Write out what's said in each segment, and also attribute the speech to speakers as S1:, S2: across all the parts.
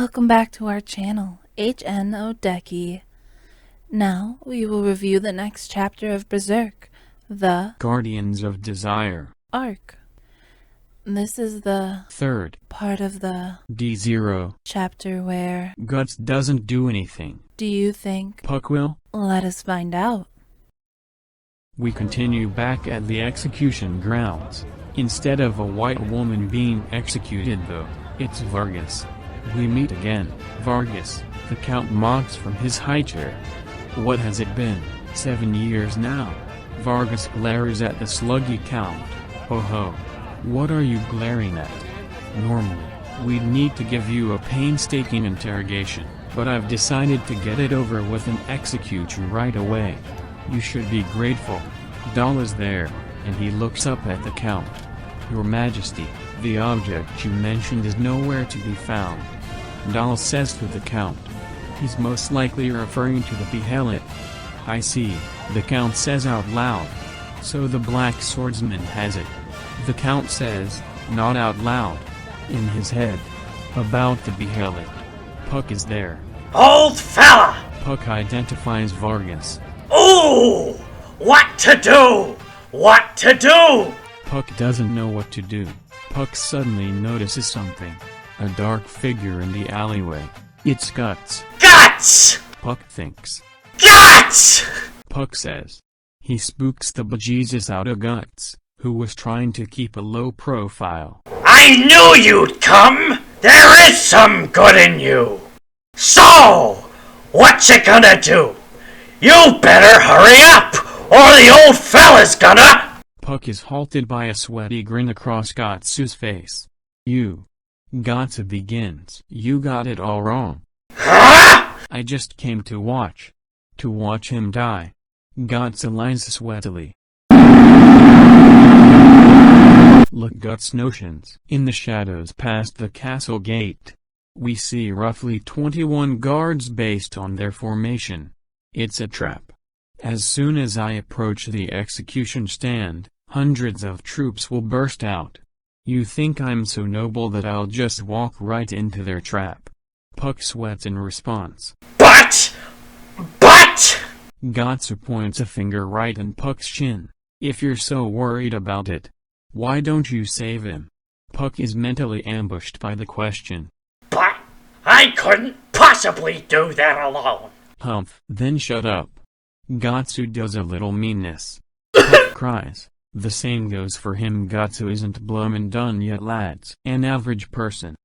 S1: Welcome back to our channel, HNODeki. Now, we will review the next chapter of Berserk, the
S2: Guardians of Desire
S1: arc. This is the
S2: third
S1: part of the
S2: D0
S1: chapter where
S2: Guts doesn't do anything.
S1: do you think
S2: Puck will?
S1: Let us find out.
S2: We continue back at the execution grounds. Instead of a white woman being executed though, it's Vargas. We meet again. Vargas, the Count mocks from his high chair. What has it been, 7 years now? Vargas glares at the sluggy Count. Ho ho. What are you glaring at? Normally, we'd need to give you a painstaking interrogation, but I've decided to get it over with and execute you right away. You should be grateful. Dahl is there, and he looks up at the Count. Your Majesty, the object you mentioned is nowhere to be found. Dahl says to the Count. He's most likely referring to the behelit. I see, the Count says out loud. So the black swordsman has it. The Count says, not out loud, in his head. About the behelit. Puck is there.
S3: Old fella!
S2: Puck identifies Vargas.
S3: Ooh! What to do? What to do?
S2: Puck doesn't know what to do. Puck suddenly notices something. A dark figure in the alleyway. It's Guts.
S3: Guts!
S2: Puck thinks.
S3: Guts!
S2: Puck says. He spooks the bejesus out of Guts, who was trying to keep a low profile.
S3: I knew you'd come! There is some good in you! So, what you gonna do? You better hurry up, or the old fella's gonna—
S2: Puck is halted by a sweaty grin across Gotsu's face. You. Gotsu begins. You got it all wrong.
S3: Huh?
S2: I just came to watch. To watch him die. Gotsu lies sweatily. Look Guts notions. In the shadows past the castle gate, we see roughly 21 guards based on their formation. It's a trap. As soon as I approach the execution stand, hundreds of troops will burst out. You think I'm so noble that I'll just walk right into their trap? Puck sweats in response.
S3: But!
S2: Gotsu points a finger right in Puck's chin. If you're so worried about it, why don't you save him? Puck is mentally ambushed by the question.
S3: But I couldn't possibly do that alone.
S2: Humph. Then shut up. Gotsu does a little meanness. Puck cries. The same goes for him. Gotsu isn't bloomin' done yet, lads. An average person.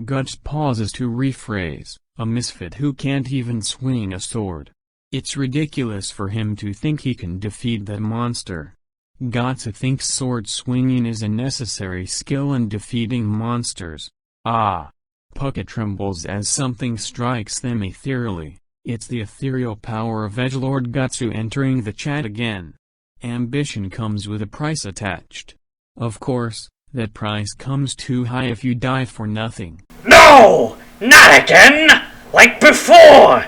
S2: Guts pauses to rephrase, a misfit who can't even swing a sword. It's ridiculous for him to think he can defeat that monster. Gotsu thinks sword swinging is a necessary skill in defeating monsters. Ah! Puck trembles as something strikes them ethereally. It's the ethereal power of Edgelord Gotsu entering the chat again. Ambition comes with a price attached. Of course, that price comes too high if you die for nothing.
S3: No! Not again! Like before!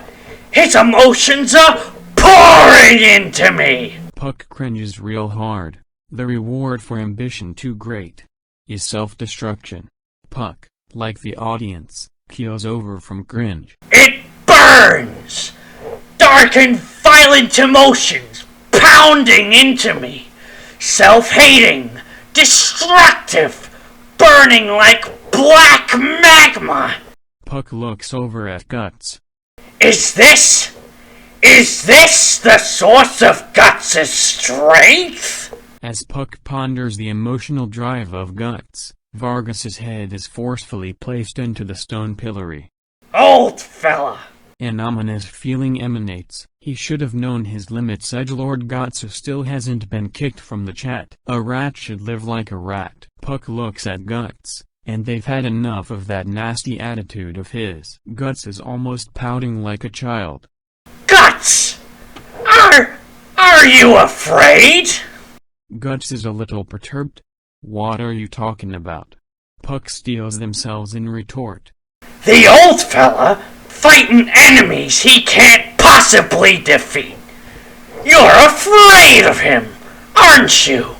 S3: His emotions are pouring into me!
S2: Puck cringes real hard. The reward for ambition too great is self-destruction. Puck, like the audience, keels over from cringe.
S3: It burns! Dark and violent emotions pounding into me. Self-hating, destructive, burning like black magma.
S2: Puck looks over at Guts.
S3: Is this the source of Guts' strength?
S2: As Puck ponders the emotional drive of Guts, Vargas's head is forcefully placed into the stone pillory.
S3: Old fella!
S2: An ominous feeling emanates. He should have known his limits. Edgelord Gotsu still hasn't been kicked from the chat. A rat should live like a rat. Puck looks at Guts, and they've had enough of that nasty attitude of his. Guts is almost pouting like a child.
S3: Guts! Are you afraid?
S2: Guts is a little perturbed. What are you talking about? Puck steels themselves in retort.
S3: The old fella fighting enemies he can't possibly defeat. You're afraid of him, aren't you?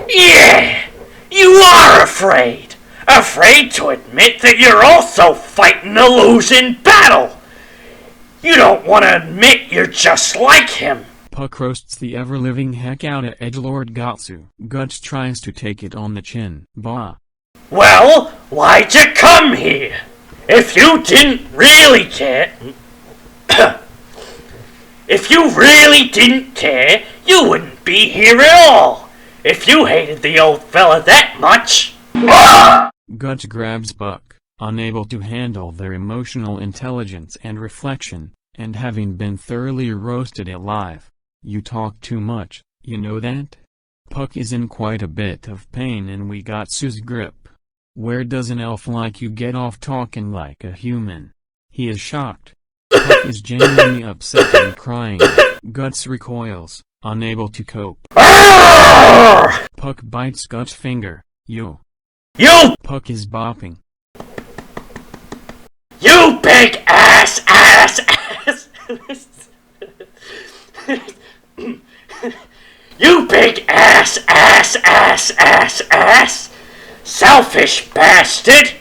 S3: Yeah, you are afraid. Afraid to admit that you're also fighting a losing battle. You don't want to admit you're just like him.
S2: Puck roasts the ever-living heck out of edgelord Gatsu. Guts tries to take it on the chin. Bah.
S3: Well, why'd you come here? If you didn't really care... If you really didn't care, you wouldn't be here at all. If you hated the old fella that much...
S2: Guts grabs Puck, unable to handle their emotional intelligence and reflection, and having been thoroughly roasted alive. You talk too much, you know that? Puck is in quite a bit of pain and we got Sue's grip. Where does an elf like you get off talking like a human? He is shocked. Puck is genuinely upset and crying. Guts recoils, unable to cope. Puck bites Guts' finger. You! Puck is bopping.
S3: You big ass! You big ass! Selfish bastard!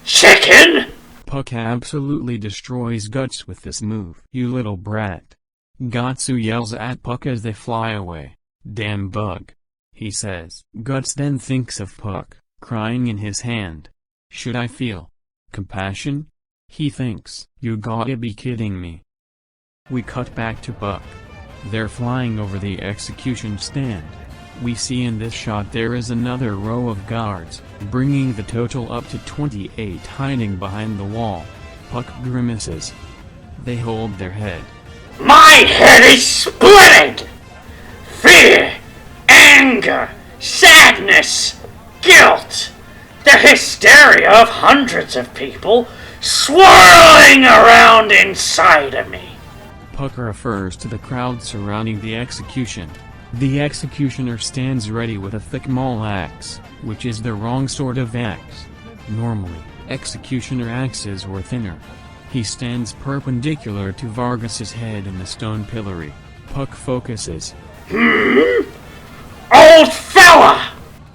S3: Chicken!
S2: Puck absolutely destroys Guts with this move. You little brat. Gatsu yells at Puck as they fly away. Damn bug. He says. Guts then thinks of Puck, crying in his hand. Should I feel compassion? He thinks. You gotta be kidding me. We cut back to Puck. They're flying over the execution stand. We see in this shot there is another row of guards, bringing the total up to 28 hiding behind the wall. Puck grimaces. They hold their head.
S3: My head is splitting! Fear, anger, sadness, guilt, the hysteria of hundreds of people swirling around inside of me.
S2: Puck refers to the crowd surrounding the execution. The executioner stands ready with a thick maul axe, which is the wrong sort of axe. Normally, executioner axes were thinner. He stands perpendicular to Vargas's head in the stone pillory. Puck focuses.
S3: Old fella!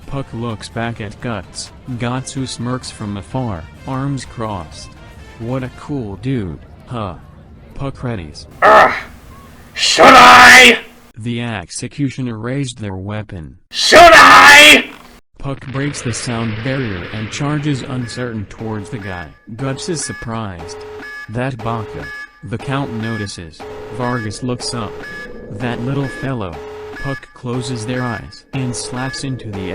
S2: Puck looks back at Guts. Gatsu smirks from afar, arms crossed. What a cool dude, huh? Puck readies.
S3: Should I?
S2: The executioner raised their weapon.
S3: Should I?
S2: Puck breaks the sound barrier and charges uncertain towards the guy. Guts is surprised. That baka. The Count notices. Vargas looks up. That little fellow. Puck closes their eyes and slaps into the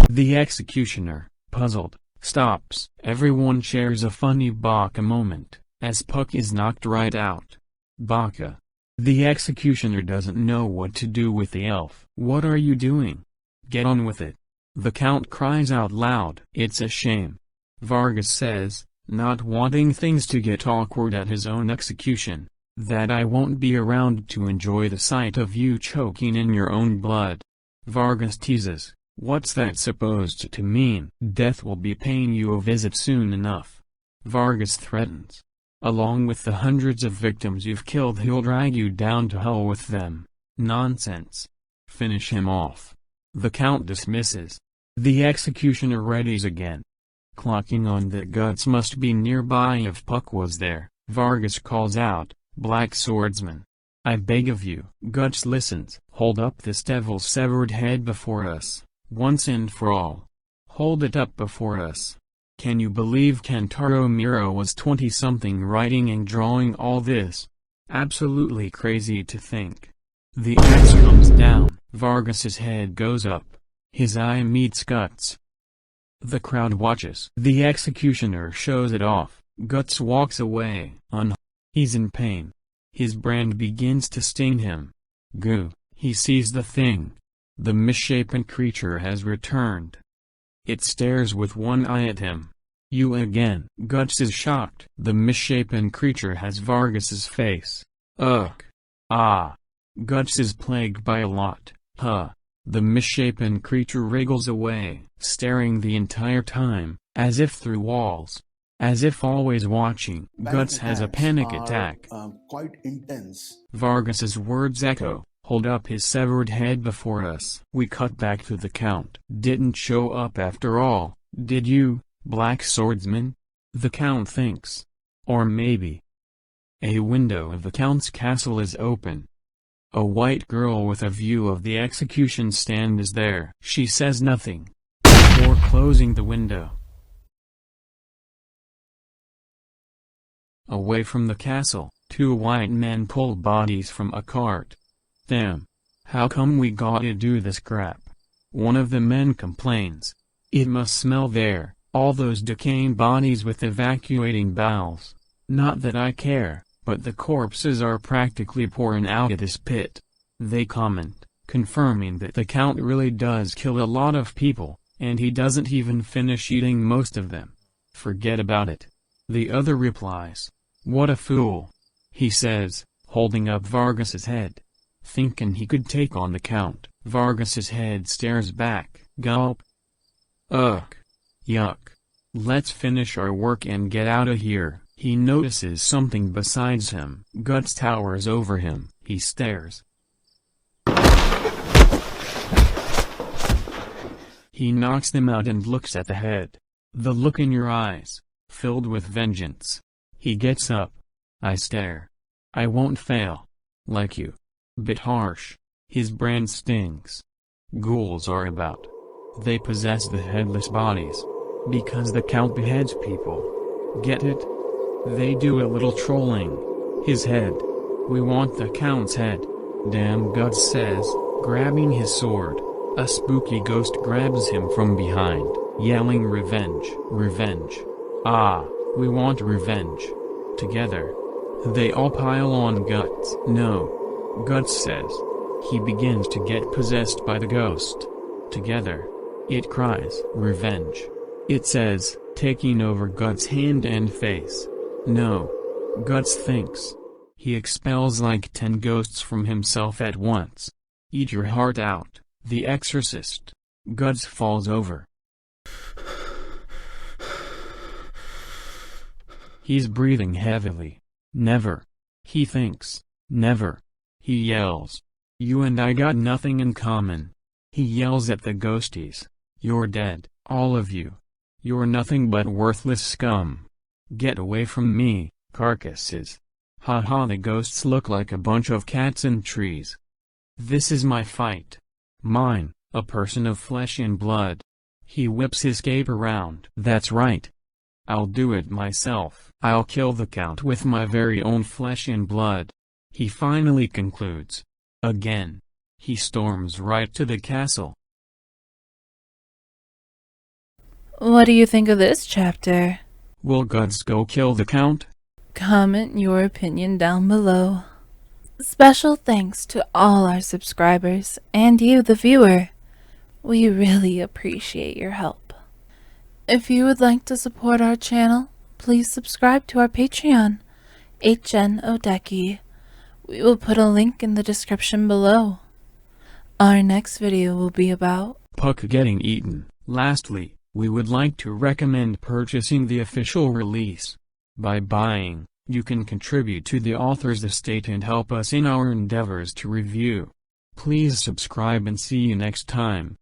S2: The executioner, puzzled, stops. Everyone shares a funny baka moment, as Puck is knocked right out. Baka. The executioner doesn't know what to do with the elf. What are you doing? Get on with it. The Count cries out loud. It's a shame. Vargas says, not wanting things to get awkward at his own execution, that I won't be around to enjoy the sight of you choking in your own blood. Vargas teases. What's that supposed to mean? Death will be paying you a visit soon enough. Vargas threatens. Along with the hundreds of victims you've killed, he'll drag you down to hell with them. Nonsense. Finish him off. The Count dismisses. The executioner readies again. Clocking on that Guts must be nearby if Puck was there, Vargas calls out, Black Swordsman. I beg of you. Guts listens. Hold up this devil's severed head before us. Once and for all. Hold it up before us. Can you believe Kentaro Miura was 20-something writing and drawing all this? Absolutely crazy to think. The axe comes down, Vargas's head goes up. His eye meets Guts. The crowd watches. The executioner shows it off. Guts walks away, He's in pain. His brand begins to sting him. Goo. He sees the thing. The misshapen creature has returned. It stares with one eye at him. You again. Guts is shocked. The misshapen creature has Vargas's face. Ugh. Ah. Guts is plagued by a lot, huh? The misshapen creature wriggles away, staring the entire time, as if through walls. As if always watching. Guts has a panic attack.
S4: Quite intense.
S2: Vargas's words echo. Hold up his severed head before us. We cut back to the Count. Didn't show up after all, did you, Black Swordsman? The Count thinks. Or maybe. A window of the Count's castle is open. A white girl with a view of the execution stand is there. She says nothing. Before closing the window. Away from the castle, two white men pull bodies from a cart. Damn. How come we gotta do this crap? One of the men complains. It must smell there, all those decaying bodies with evacuating bowels. Not that I care, but the corpses are practically pouring out of this pit. They comment, confirming that the Count really does kill a lot of people, and he doesn't even finish eating most of them. Forget about it. The other replies. What a fool. He says, holding up Vargas's head. Thinking he could take on the Count. Vargas's head stares back. Gulp. Ugh. Yuck. Let's finish our work and get out of here. He notices something besides him. Guts towers over him. He stares. He knocks them out and looks at the head. The look in your eyes, filled with vengeance. He gets up. I stare. I won't fail. Like you. Bit harsh. His brand stings. Ghouls are about. They possess the headless bodies. Because the Count beheads people. Get it? They do a little trolling. His head. We want the Count's head. Damn, Guts says, grabbing his sword. A spooky ghost grabs him from behind, yelling revenge, revenge. Ah, we want revenge. Together. They all pile on Guts. No. Guts says. He begins to get possessed by the ghost. Together. It cries, revenge. It says, taking over Guts' hand and face. No. Guts thinks. He expels like 10 ghosts from himself at once. Eat your heart out, The Exorcist. Guts falls over. He's breathing heavily. Never. He thinks. Never. He yells. You and I got nothing in common. He yells at the ghosties. You're dead, all of you. You're nothing but worthless scum. Get away from me, carcasses. Ha ha, the ghosts look like a bunch of cats in trees. This is my fight. Mine, a person of flesh and blood. He whips his cape around. That's right. I'll do it myself. I'll kill the Count with my very own flesh and blood. He finally concludes. Again. He storms right to the castle.
S1: What do you think of this chapter?
S2: Will Guts go kill the Count?
S1: Comment your opinion down below. Special thanks to all our subscribers and you, the viewer. We really appreciate your help. If you would like to support our channel, please subscribe to our Patreon, HNODECI. We will put a link in the description below. Our next video will be about
S2: Puck getting eaten. Lastly, we would like to recommend purchasing the official release. By buying, you can contribute to the author's estate and help us in our endeavors to review. Please subscribe and see you next time.